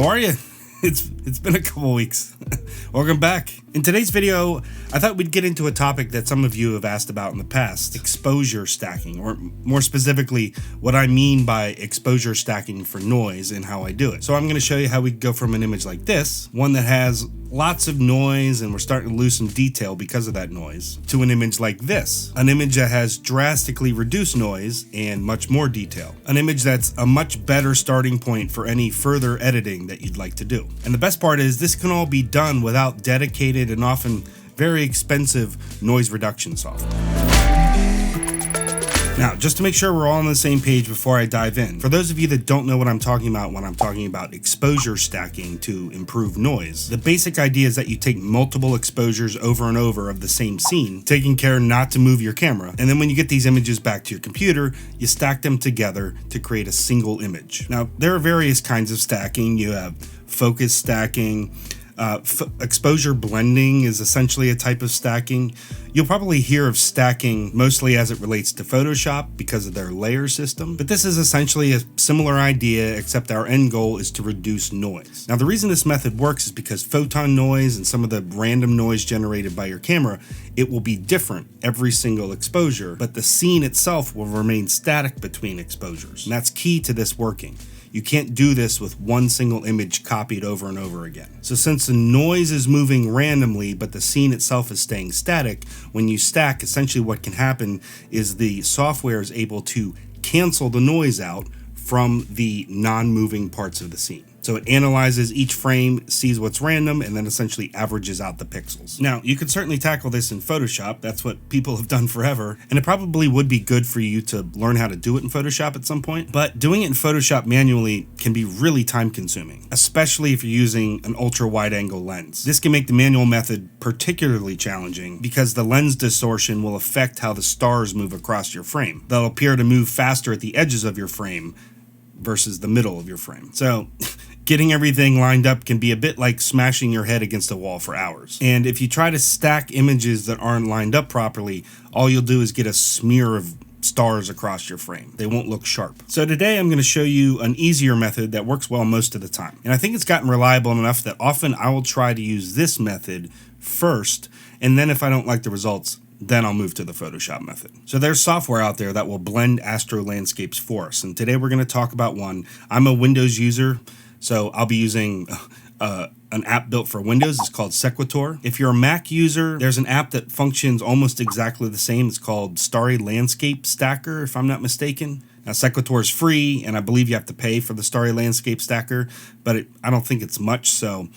How are you? It's been a couple weeks. Welcome back. In today's video, I thought we'd get into a topic that some of you have asked about in the past, exposure stacking, or more specifically, what I mean by exposure stacking for noise and how I do it. So I'm going to show you how we go from an image like this, one that has lots of noise and we're starting to lose some detail because of that noise, to an image like this, an image that has drastically reduced noise and much more detail, an image that's a much better starting point for any further editing that you'd like to do. And the best part is this can all be done without dedicated and often very expensive noise reduction software. Now, just to make sure we're all on the same page before I dive in, for those of you that don't know what I'm talking about when I'm talking about exposure stacking to improve noise, the basic idea is that you take multiple exposures over and over of the same scene, taking care not to move your camera, and then when you get these images back to your computer, you stack them together to create a single image. Now, there are various kinds of stacking. You have focus stacking. Exposure blending is essentially a type of stacking. You'll probably hear of stacking mostly as it relates to Photoshop because of their layer system, but this is essentially a similar idea, except our end goal is to reduce noise. Now, the reason this method works is because photon noise and some of the random noise generated by your camera, it will be different every single exposure, but the scene itself will remain static between exposures, and that's key to this working. You can't do this with one single image copied over and over again. So since the noise is moving randomly, but the scene itself is staying static, when you stack, essentially what can happen is the software is able to cancel the noise out from the non-moving parts of the scene. So it analyzes each frame, sees what's random, and then essentially averages out the pixels. Now, you could certainly tackle this in Photoshop. That's what people have done forever. And it probably would be good for you to learn how to do it in Photoshop at some point. But doing it in Photoshop manually can be really time consuming, especially if you're using an ultra wide angle lens. This can make the manual method particularly challenging because the lens distortion will affect how the stars move across your frame. They'll appear to move faster at the edges of your frame versus the middle of your frame. So getting everything lined up can be a bit like smashing your head against a wall for hours. And if you try to stack images that aren't lined up properly, all you'll do is get a smear of stars across your frame. They won't look sharp. So today I'm going to show you an easier method that works well most of the time. And I think it's gotten reliable enough that often I will try to use this method first, and then if I don't like the results, then I'll move to the Photoshop method. So there's software out there that will blend astro landscapes for us. And today we're going to talk about one. I'm a Windows user, so I'll be using an app built for Windows. It's called Sequitur. If you're a Mac user, there's an app that functions almost exactly the same. It's called Starry Landscape Stacker, if I'm not mistaken. Now, Sequitur is free, and I believe you have to pay for the Starry Landscape Stacker, but I don't think it's much, so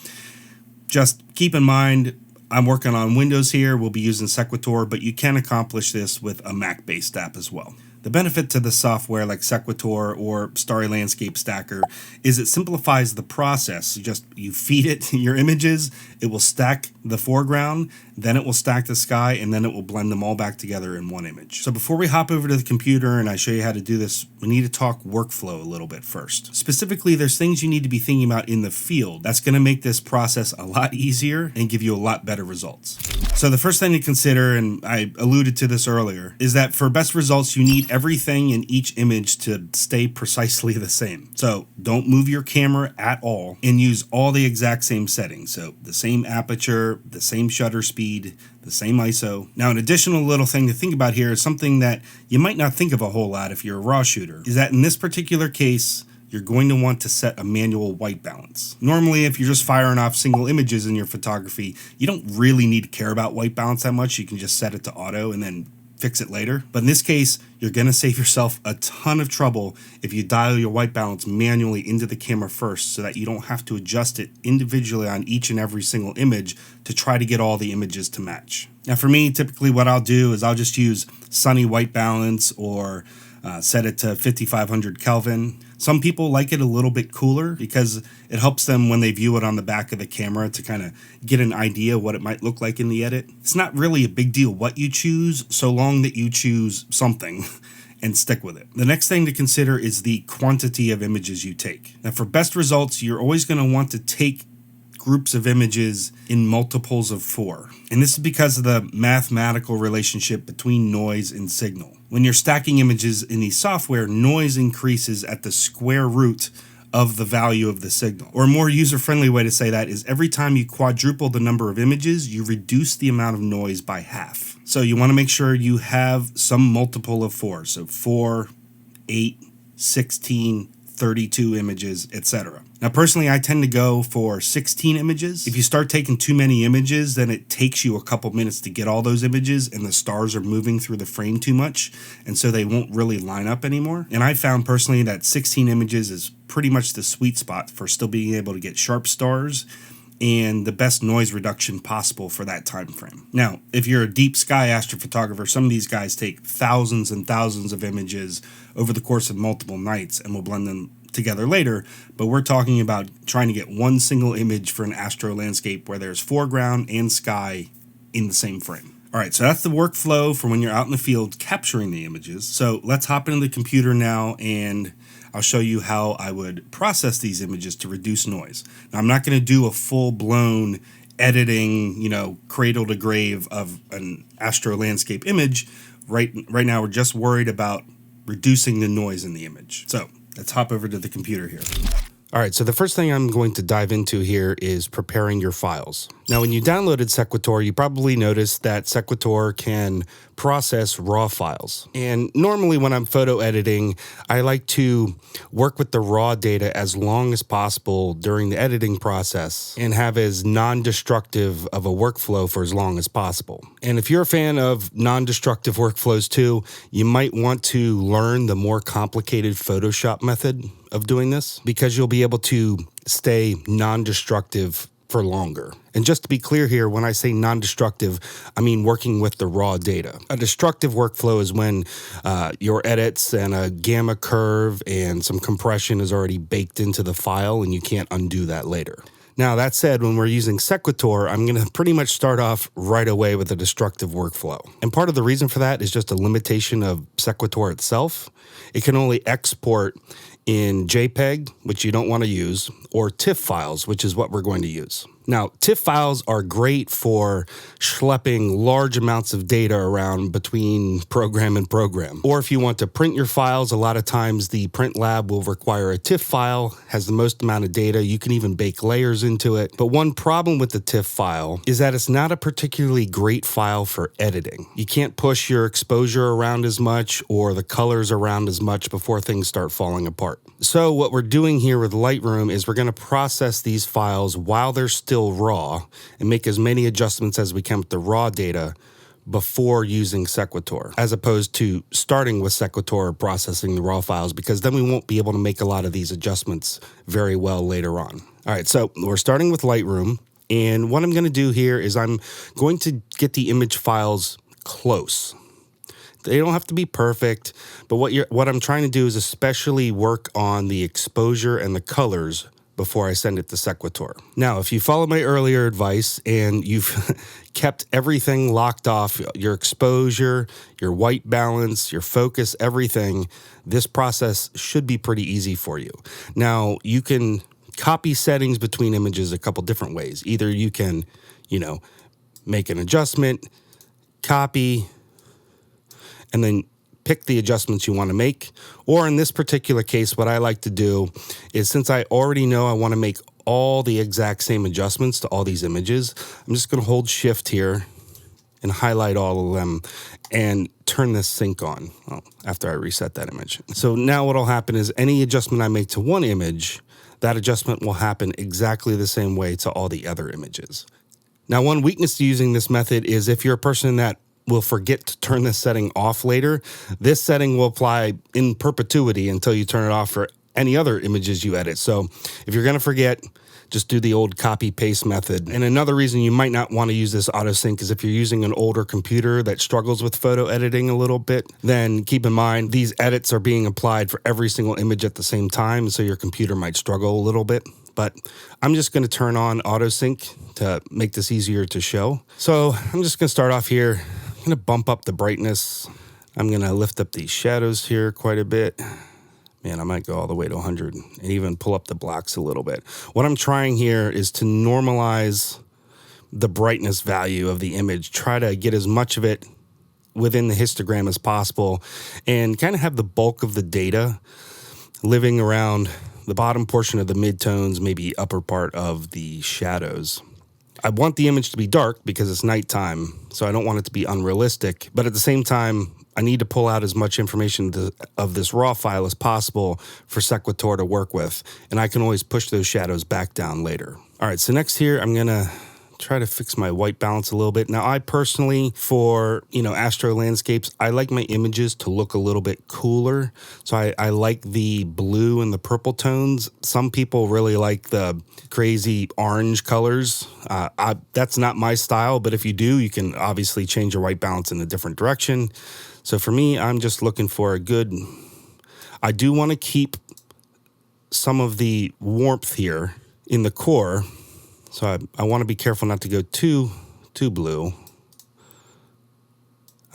just keep in mind, I'm working on Windows here. We'll be using Sequitur, but you can accomplish this with a Mac-based app as well. The benefit to the software like Sequitur or Starry Landscape Stacker is it simplifies the process. You feed it your images, it will stack the foreground, then it will stack the sky, and then it will blend them all back together in one image. So before we hop over to the computer and I show you how to do this, we need to talk workflow a little bit first. Specifically, there's things you need to be thinking about in the field. That's going to make this process a lot easier and give you a lot better results. So the first thing to consider, and I alluded to this earlier, is that for best results, you need everything in each image to stay precisely the same. So don't move your camera at all and use all the exact same settings. So the same aperture, the same shutter speed, the same ISO. Now, an additional little thing to think about here is something that you might not think of a whole lot if you're a RAW shooter, is that in this particular case, you're going to want to set a manual white balance. Normally, if you're just firing off single images in your photography, you don't really need to care about white balance that much. You can just set it to auto and then fix it later. But in this case, you're going to save yourself a ton of trouble if you dial your white balance manually into the camera first so that you don't have to adjust it individually on each and every single image to try to get all the images to match. Now for me, typically what I'll do is I'll just use sunny white balance or set it to 5500 Kelvin. Some people like it a little bit cooler because it helps them when they view it on the back of the camera to kind of get an idea what it might look like in the edit. It's not really a big deal what you choose, so long that you choose something and stick with it. The next thing to consider is the quantity of images you take. Now for best results, you're always going to want to take groups of images in multiples of 4. And this is because of the mathematical relationship between noise and signal. When you're stacking images in the software, noise increases at the square root of the value of the signal. Or a more user-friendly way to say that is every time you quadruple the number of images, you reduce the amount of noise by half. So you want to make sure you have some multiple of 4. So 4, 8, 16, 32 images, etc. Now personally, I tend to go for 16 images. If you start taking too many images, then it takes you a couple minutes to get all those images and the stars are moving through the frame too much, and so they won't really line up anymore. And I found personally that 16 images is pretty much the sweet spot for still being able to get sharp stars and the best noise reduction possible for that time frame. Now, if you're a deep sky astrophotographer, some of these guys take thousands and thousands of images over the course of multiple nights and will blend them together later, but we're talking about trying to get one single image for an astro landscape where there's foreground and sky in the same frame. All right, so that's the workflow for when you're out in the field capturing the images. So let's hop into the computer now and I'll show you how I would process these images to reduce noise. Now, I'm not going to do a full-blown editing, cradle to grave of an astro landscape image. Right now, we're just worried about reducing the noise in the image. So let's hop over to the computer here. All right, so the first thing I'm going to dive into here is preparing your files. Now, when you downloaded Sequitor, you probably noticed that Sequitor can process raw files. And normally when I'm photo editing, I like to work with the raw data as long as possible during the editing process and have as non-destructive of a workflow for as long as possible. And if you're a fan of non-destructive workflows too, you might want to learn the more complicated Photoshop method of doing this, because you'll be able to stay non-destructive for longer. And just to be clear here, when I say non-destructive, I mean working with the raw data. A destructive workflow is when your edits and a gamma curve and some compression is already baked into the file and you can't undo that later. Now, that said, when we're using Sequitor, I'm going to pretty much start off right away with a destructive workflow. And part of the reason for that is just a limitation of Sequitor itself. It can only export in JPEG, which you don't want to use, or TIFF files, which is what we're going to use. Now, TIFF files are great for schlepping large amounts of data around between program and program. Or if you want to print your files, a lot of times the print lab will require a TIFF file, has the most amount of data. You can even bake layers into it. But one problem with the TIFF file is that it's not a particularly great file for editing. You can't push your exposure around as much or the colors around as much before things start falling apart. So what we're doing here with Lightroom is we're going to process these files while they're still raw and make as many adjustments as we can with the raw data before using Sequitor, as opposed to starting with Sequitor processing the raw files, because then we won't be able to make a lot of these adjustments very well later on. All right, so we're starting with Lightroom, and what I'm going to do here is I'm going to get the image files close. They don't have to be perfect, but what I'm trying to do is especially work on the exposure and the colors before I send it to Sequitor. Now, if you follow my earlier advice and you've kept everything locked off, your exposure, your white balance, your focus, everything, this process should be pretty easy for you. Now, you can copy settings between images a couple different ways. Either you can, make an adjustment, copy, and then pick the adjustments you want to make. Or in this particular case, what I like to do is, since I already know I want to make all the exact same adjustments to all these images, I'm just going to hold shift here and highlight all of them and turn this sync on after I reset that image. So now what'll happen is any adjustment I make to one image, that adjustment will happen exactly the same way to all the other images. Now, one weakness to using this method is if you're a person that will forget to turn this setting off later, this setting will apply in perpetuity until you turn it off for any other images you edit. So if you're going to forget, just do the old copy paste method. And another reason you might not want to use this auto sync is if you're using an older computer that struggles with photo editing a little bit, then keep in mind these edits are being applied for every single image at the same time, so your computer might struggle a little bit. But I'm just going to turn on auto sync to make this easier to show. So I'm just going to start off here. I'm going to bump up the brightness. I'm going to lift up these shadows here quite a bit. Man, I might go all the way to 100 and even pull up the blacks a little bit. What I'm trying here is to normalize the brightness value of the image. Try to get as much of it within the histogram as possible and kind of have the bulk of the data living around the bottom portion of the midtones, maybe upper part of the shadows. I want the image to be dark because it's nighttime, so I don't want it to be unrealistic. But at the same time, I need to pull out as much information of this raw file as possible for Sequitur to work with. And I can always push those shadows back down later. All right, so next here, I'm going to try to fix my white balance a little bit. Now, I personally, for, astro landscapes, I like my images to look a little bit cooler. So I like the blue and the purple tones. Some people really like the crazy orange colors. That's not my style, but if you do, you can obviously change your white balance in a different direction. So for me, I'm just looking for I do want to keep some of the warmth here in the core. So I want to be careful not to go too blue.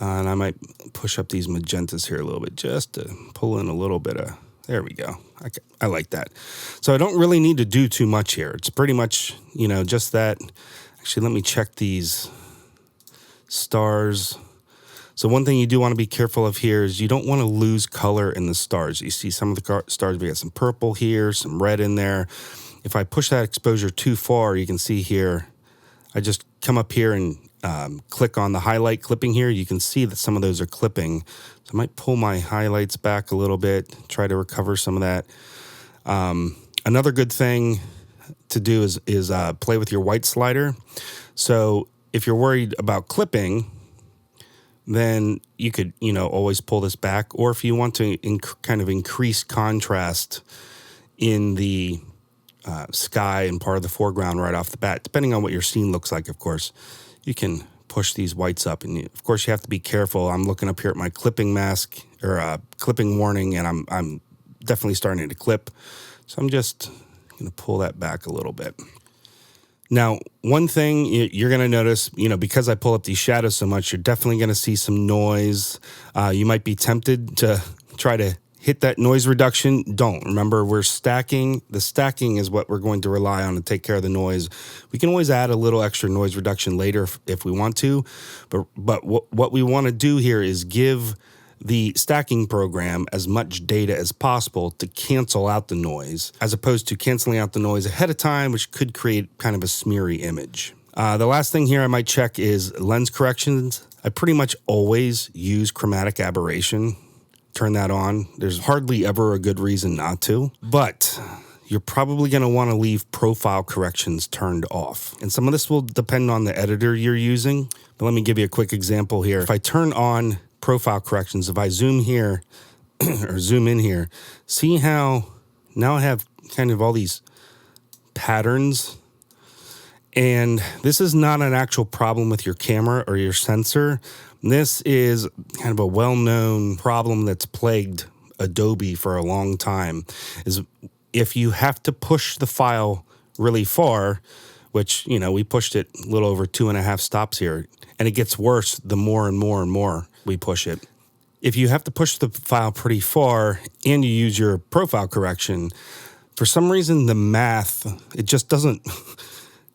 And I might push up these magentas here a little bit just to pull in a little bit of, there we go. I like that. So I don't really need to do too much here. It's pretty much, just that. Actually, let me check these stars. So one thing you do want to be careful of here is you don't want to lose color in the stars. You see some of the stars, we got some purple here, some red in there. If I push that exposure too far, you can see here, I just come up here and click on the highlight clipping here. You can see that some of those are clipping. So I might pull my highlights back a little bit, try to recover some of that. Another good thing to do is play with your white slider. So if you're worried about clipping, then you could, always pull this back. Or if you want to kind of increase contrast in the sky and part of the foreground right off the bat, depending on what your scene looks like, of course, you can push these whites up. And of course, you have to be careful. I'm looking up here at my clipping mask or clipping warning, and I'm definitely starting to clip. So I'm just going to pull that back a little bit. Now, one thing you're going to notice, because I pull up these shadows so much, you're definitely going to see some noise. You might be tempted to try to hit that noise reduction. Don't. Remember, we're stacking. The stacking is what we're going to rely on to take care of the noise. We can always add a little extra noise reduction later if we want to. But what we want to do here is give the stacking program as much data as possible to cancel out the noise, as opposed to canceling out the noise ahead of time, which could create kind of a smeary image. The last thing here I might check is lens corrections. I pretty much always use chromatic aberration. Turn that on. There's hardly ever a good reason not to, but you're probably going to want to leave profile corrections turned off. And some of this will depend on the editor you're using, but let me give you a quick example here. If I turn on profile corrections, if I zoom here or zoom in here, see how now I have kind of all these patterns. And this is not an actual problem with your camera or your sensor. This is kind of a well-known problem that's plagued Adobe for a long time, is if you have to push the file really far, which, we pushed it a little over 2.5 stops here, and it gets worse the more and more and more we push it. If you have to push the file pretty far and you use your profile correction, for some reason the math, it just doesn't,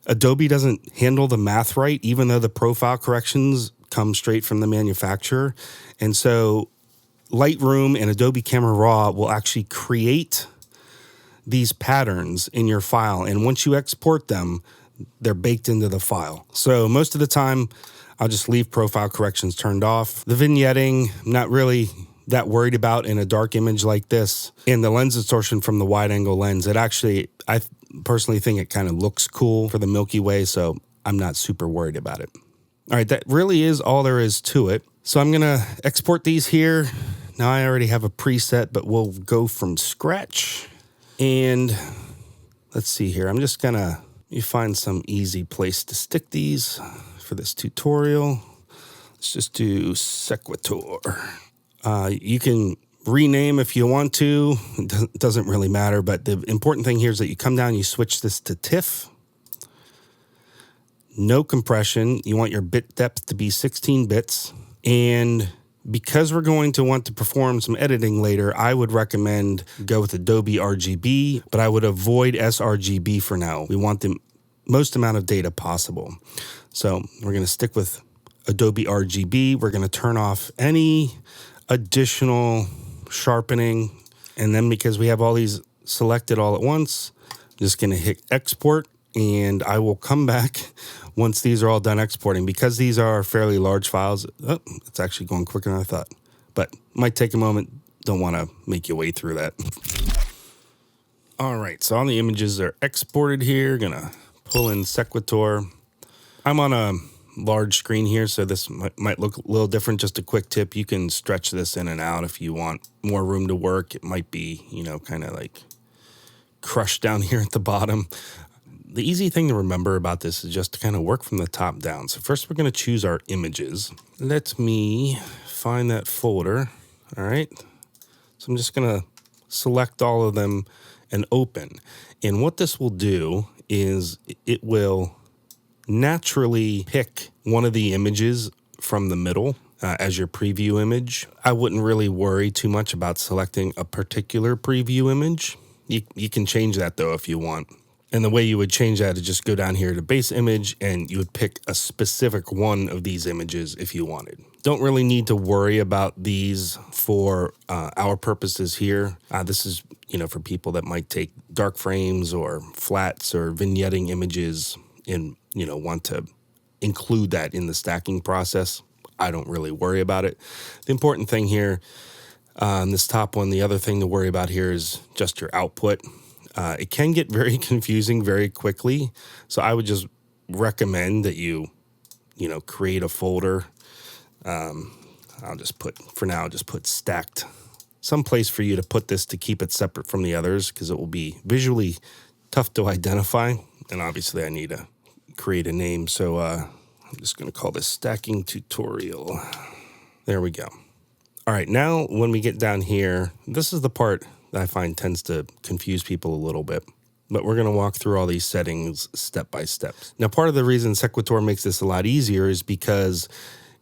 Adobe doesn't handle the math right, even though the profile corrections come straight from the manufacturer. And so Lightroom and Adobe Camera Raw will actually create these patterns in your file. And once you export them, they're baked into the file. So most of the time, I'll just leave profile corrections turned off. The vignetting, I'm not really that worried about in a dark image like this. And the lens distortion from the wide angle lens, I personally think it kind of looks cool for the Milky Way, so I'm not super worried about it. All right, that really is all there is to it. So I'm gonna export these here. Now I already have a preset, but we'll go from scratch. And let's see here. I'm just gonna, let me find some easy place to stick these for this tutorial. Let's just do Sequitur. You can rename if you want to. It doesn't really matter, but the important thing here is that you come down, you switch this to TIFF. No compression. You want your bit depth to be 16 bits. And because we're going to want to perform some editing later, I would recommend go with Adobe RGB, but I would avoid sRGB for now. We want the most amount of data possible. So we're going to stick with Adobe RGB. We're going to turn off any additional sharpening. And then because we have all these select it all at once. I'm just going to hit export, and I will come back once these are all done exporting. Because these are fairly large files, it's actually going quicker than I thought, but might take a moment. Don't want to make you wade through that. All right, so all the images are exported here. Gonna pull in Sequitor. I'm on a large screen here, so this might look a little different. Just a quick tip, you can stretch this in and out if you want more room to work. It might be, kind of like crushed down here at the bottom. The easy thing to remember about this is just to kind of work from the top down. So first we're going to choose our images. Let me find that folder. All right. So I'm just going to select all of them and open. And what this will do is it will naturally pick one of the images from the middle as your preview image. I wouldn't really worry too much about selecting a particular preview image. You can change that though if you want. And the way you would change that is just go down here to base image, and you would pick a specific one of these images if you wanted. Don't really need to worry about these for our purposes here. This is, for people that might take dark frames or flats or vignetting images and, want to include that in the stacking process. I don't really worry about it. The important thing here on this top one, the other thing to worry about here is just your output. It can get very confusing very quickly. So I would just recommend that you create a folder. I'll just put stacked. Some place for you to put this to keep it separate from the others, because it will be visually tough to identify. And obviously I need to create a name. So I'm just going to call this stacking tutorial. There we go. All right, now when we get down here, this is the part that I find tends to confuse people a little bit. But we're going to walk through all these settings step by step. Now, part of the reason Sequitor makes this a lot easier is because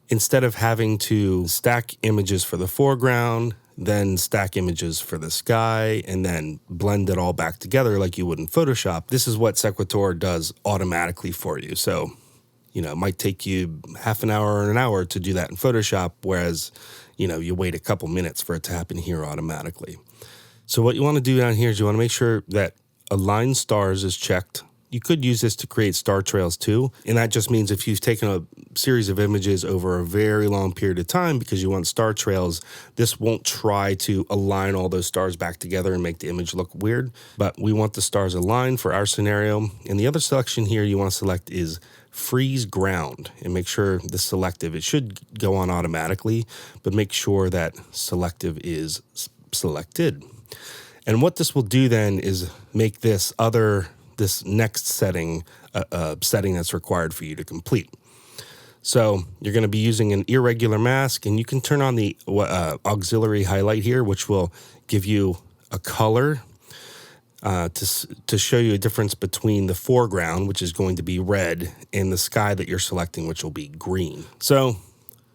instead of having to stack images for the foreground, then stack images for the sky, and then blend it all back together like you would in Photoshop, this is what Sequitor does automatically for you. So, it might take you half an hour or an hour to do that in Photoshop, whereas, you wait a couple minutes for it to happen here automatically. So what you want to do down here is you want to make sure that align stars is checked. You could use this to create star trails too. And that just means if you've taken a series of images over a very long period of time because you want star trails, this won't try to align all those stars back together and make the image look weird. But we want the stars aligned for our scenario. And the other selection here you want to select is freeze ground, and make sure the selective, it should go on automatically, but make sure that selective is selected. And what this will do then is make this next setting a setting that's required for you to complete. So you're going to be using an irregular mask, and you can turn on the auxiliary highlight here, which will give you a color to show you a difference between the foreground, which is going to be red, and the sky that you're selecting, which will be green. So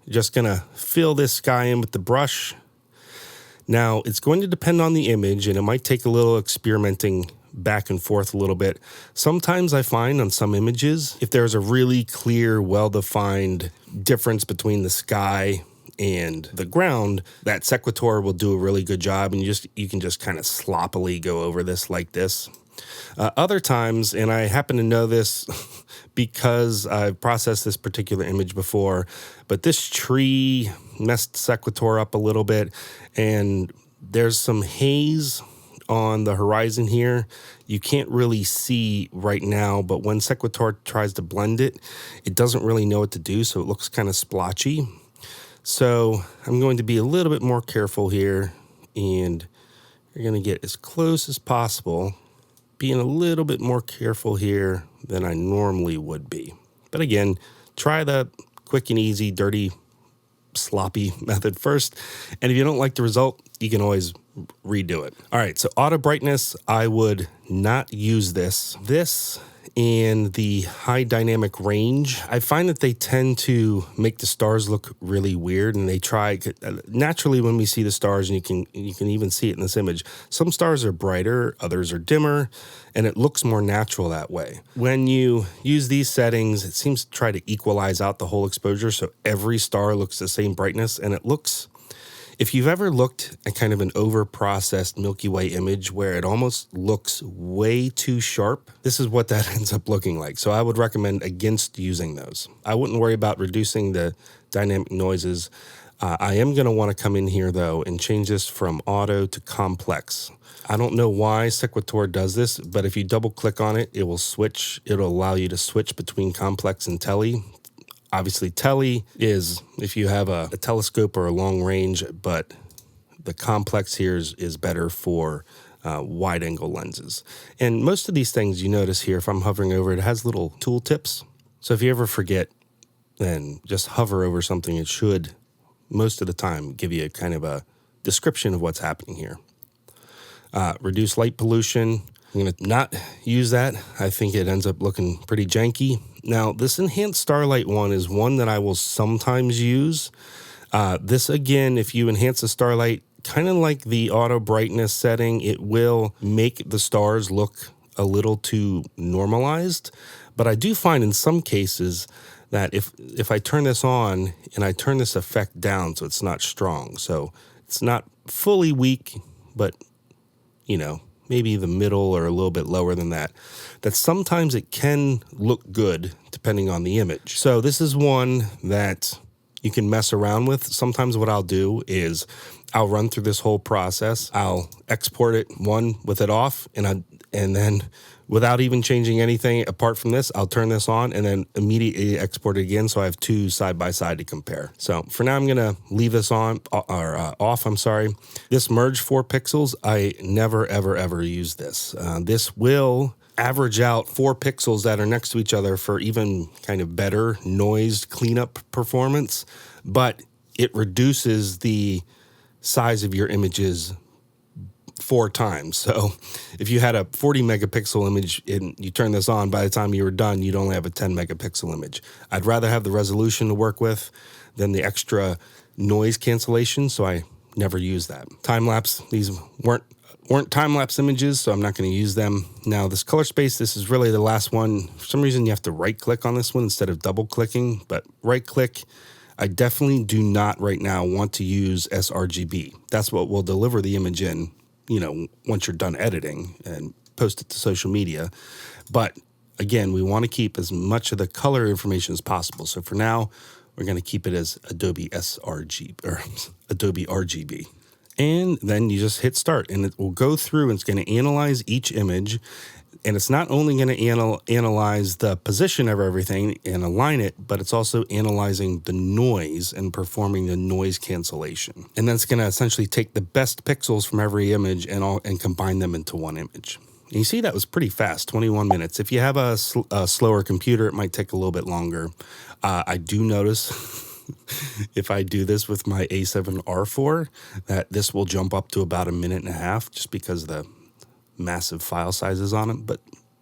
you're just going to fill this sky in with the brush. Now, it's going to depend on the image, and it might take a little experimenting back and forth a little bit. Sometimes I find on some images, if there's a really clear, well-defined difference between the sky and the ground, that Sequitor will do a really good job, and you can just kind of sloppily go over this like this. Other times, and I happen to know this because I've processed this particular image before, but this tree messed Sequitor up a little bit, and there's some haze on the horizon here. You can't really see right now, but when Sequitor tries to blend it, it doesn't really know what to do, so it looks kind of splotchy. So I'm going to be a little bit more careful here, and you're going to get as close as possible, being a little bit more careful here than I normally would be. But again, try the quick and easy, dirty, sloppy method first. And if you don't like the result, you can always redo it. All right, so auto brightness, I would not use this. This and the high dynamic range, I find that they tend to make the stars look really weird, and they try naturally when we see the stars, and you can even see it in this image. Some stars are brighter, others are dimmer, and it looks more natural that way. When you use these settings, it seems to try to equalize out the whole exposure, so every star looks the same brightness, and it looks If you've ever looked at kind of an over-processed Milky Way image where it almost looks way too sharp, this is what that ends up looking like. So I would recommend against using those. I wouldn't worry about reducing the dynamic noises. I am going to want to come in here, though, and change this from auto to complex. I don't know why Sequitur does this, but if you double-click on it, it will switch. It'll allow you to switch between complex and tele. Obviously, tele is if you have a telescope or a long range, but the complex here is better for wide-angle lenses. And most of these things you notice here, if I'm hovering over it, has little tool tips. So if you ever forget, then just hover over something. It should, most of the time, give you kind of a description of what's happening here. Reduce light pollution. I'm going to not use that. I think it ends up looking pretty janky. Now, this enhanced starlight one is one that I will sometimes use. This, again, if you enhance the starlight, kind of like the auto brightness setting, it will make the stars look a little too normalized. But I do find in some cases that if I turn this on and I turn this effect down so it's not strong, so it's not fully weak, but, you know, maybe the middle or a little bit lower than that, that sometimes it can look good depending on the image. So this is one that you can mess around with. Sometimes what I'll do is I'll run through this whole process. I'll export it with it off, and then without even changing anything apart from this, I'll turn this on and then immediately export it again. So I have two side by side to compare. So for now, I'm going to leave this on or off. I'm sorry. This merge 4 pixels, I never, ever, ever use this. This will average out 4 pixels that are next to each other for even kind of better noise cleanup performance, but it reduces the size of your images 4 times. So if you had a 40 megapixel image and you turn this on, by the time you were done, you'd only have a 10 megapixel image. I'd rather have the resolution to work with than the extra noise cancellation, so I never use that. Time-lapse, these weren't time-lapse images, so I'm not going to use them. Now, this color space, this is really the last one. For some reason, you have to right-click on this one instead of double-clicking, but right-click, I definitely do not right now want to use sRGB. That's what will deliver the image in, you know, once you're done editing and post it to social media. But again, we want to keep as much of the color information as possible. So for now, we're going to keep it as Adobe sRGB or Adobe RGB. And then you just hit start and it will go through and it's going to analyze each image. And it's not only going to analyze the position of everything and align it, but it's also analyzing the noise and performing the noise cancellation. And then it's going to essentially take the best pixels from every image and combine them into one image. And you see that was pretty fast, 21 minutes. If you have a slower computer, it might take a little bit longer. I do notice if I do this with my A7R4, that this will jump up to about 1.5 minutes just because the massive file sizes on it, but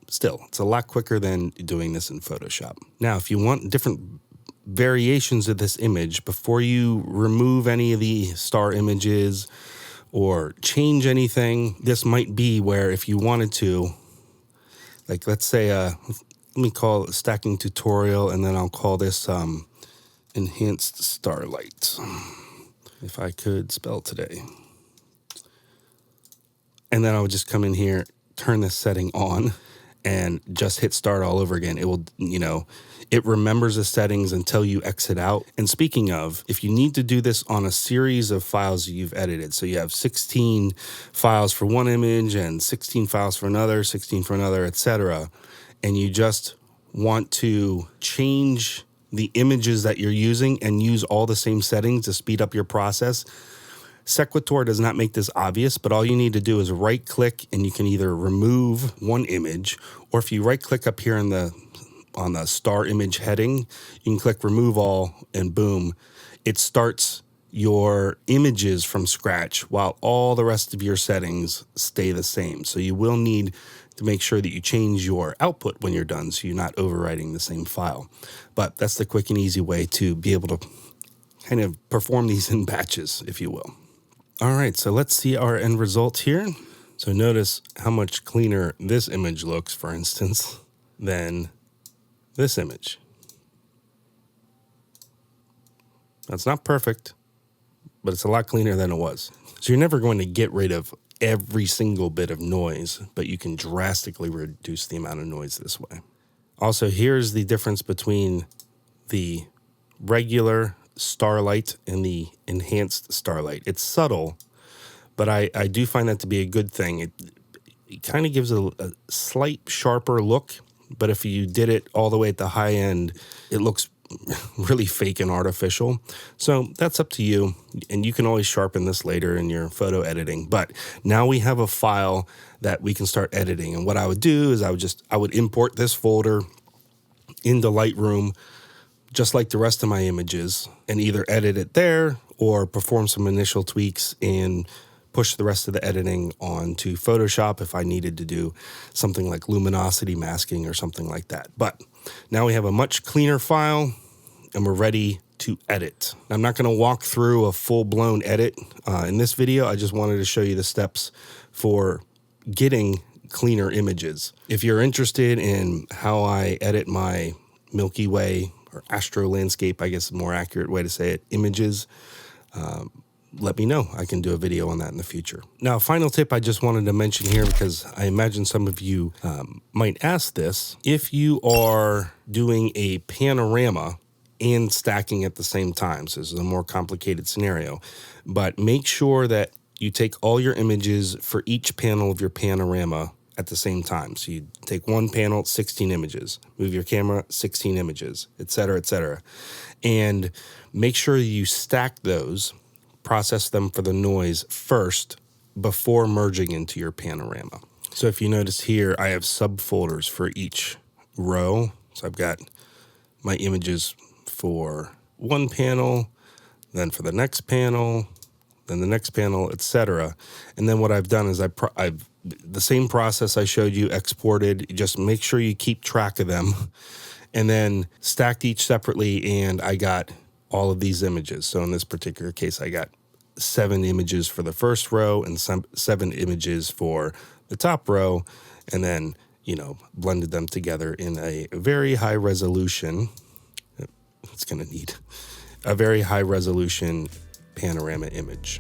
still, it's a lot quicker than doing this in Photoshop. Now, if you want different variations of this image, before you remove any of the star images or change anything, this might be where if you wanted to, like let's say, let me call it stacking tutorial, and then I'll call this enhanced starlight, if I could spell today. And then I would just come in here, turn this setting on, and just hit start all over again. It will, you know, it remembers the settings until you exit out. And speaking of, if you need to do this on a series of files you've edited, so you have 16 files for one image and 16 files for another, 16 for another, etc., and you just want to change the images that you're using and use all the same settings to speed up your process, Sequitur does not make this obvious, but all you need to do is right click and you can either remove one image, or if you right click up here on the star image heading, you can click remove all and boom, it starts your images from scratch while all the rest of your settings stay the same. So you will need to make sure that you change your output when you're done so you're not overwriting the same file. But that's the quick and easy way to be able to kind of perform these in batches, if you will. All right, so let's see our end result here. So notice how much cleaner this image looks, for instance, than this image. That's not perfect, but it's a lot cleaner than it was. So you're never going to get rid of every single bit of noise, but you can drastically reduce the amount of noise this way. Also, here's the difference between the regular Starlight and the enhanced Starlight. It's subtle, but I do find that to be a good thing. It kind of gives a slight sharper look, but if you did it all the way at the high end, it looks really fake and artificial. So that's up to you, and you can always sharpen this later in your photo editing. But now we have a file that we can start editing, and what I would do is I would import this folder into Lightroom just like the rest of my images, and either edit it there or perform some initial tweaks and push the rest of the editing onto Photoshop if I needed to do something like luminosity masking or something like that. But now we have a much cleaner file and we're ready to edit. I'm not going to walk through a full-blown edit in this video. I just wanted to show you the steps for getting cleaner images. If you're interested in how I edit my Milky Way or astro landscape, I guess is a more accurate way to say it, images, let me know. I can do a video on that in the future. Now, a final tip I just wanted to mention here, because I imagine some of you might ask this. If you are doing a panorama and stacking at the same time, so this is a more complicated scenario, but make sure that you take all your images for each panel of your panorama at the same time. So you take one panel, 16 images, move your camera, 16 images, et cetera, and make sure you stack those, process them for the noise first before merging into your panorama. So if you notice here, I have subfolders for each row. So I've got my images for one panel, then for the next panel, then the next panel, etc. And then what I've done is I've the same process I showed you, exported. Just make sure you keep track of them, and then stacked each separately, and I got all of these images. So in this particular case, I got 7 images for the first row and 7 images for the top row, and then, blended them together in a very high resolution. It's going to need a very high resolution panorama image.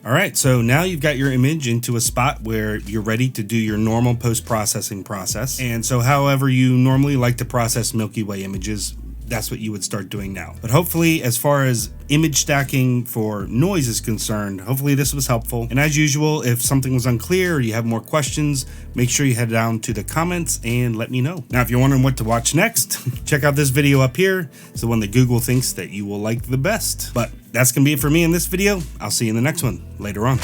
All right, so now you've got your image into a spot where you're ready to do your normal post-processing process. And so however you normally like to process Milky Way images, that's what you would start doing now. But hopefully, as far as image stacking for noise is concerned, hopefully this was helpful. And as usual, if something was unclear or you have more questions, make sure you head down to the comments and let me know. Now, if you're wondering what to watch next, check out this video up here. It's the one that Google thinks that you will like the best. But that's gonna be it for me in this video. I'll see you in the next one later on.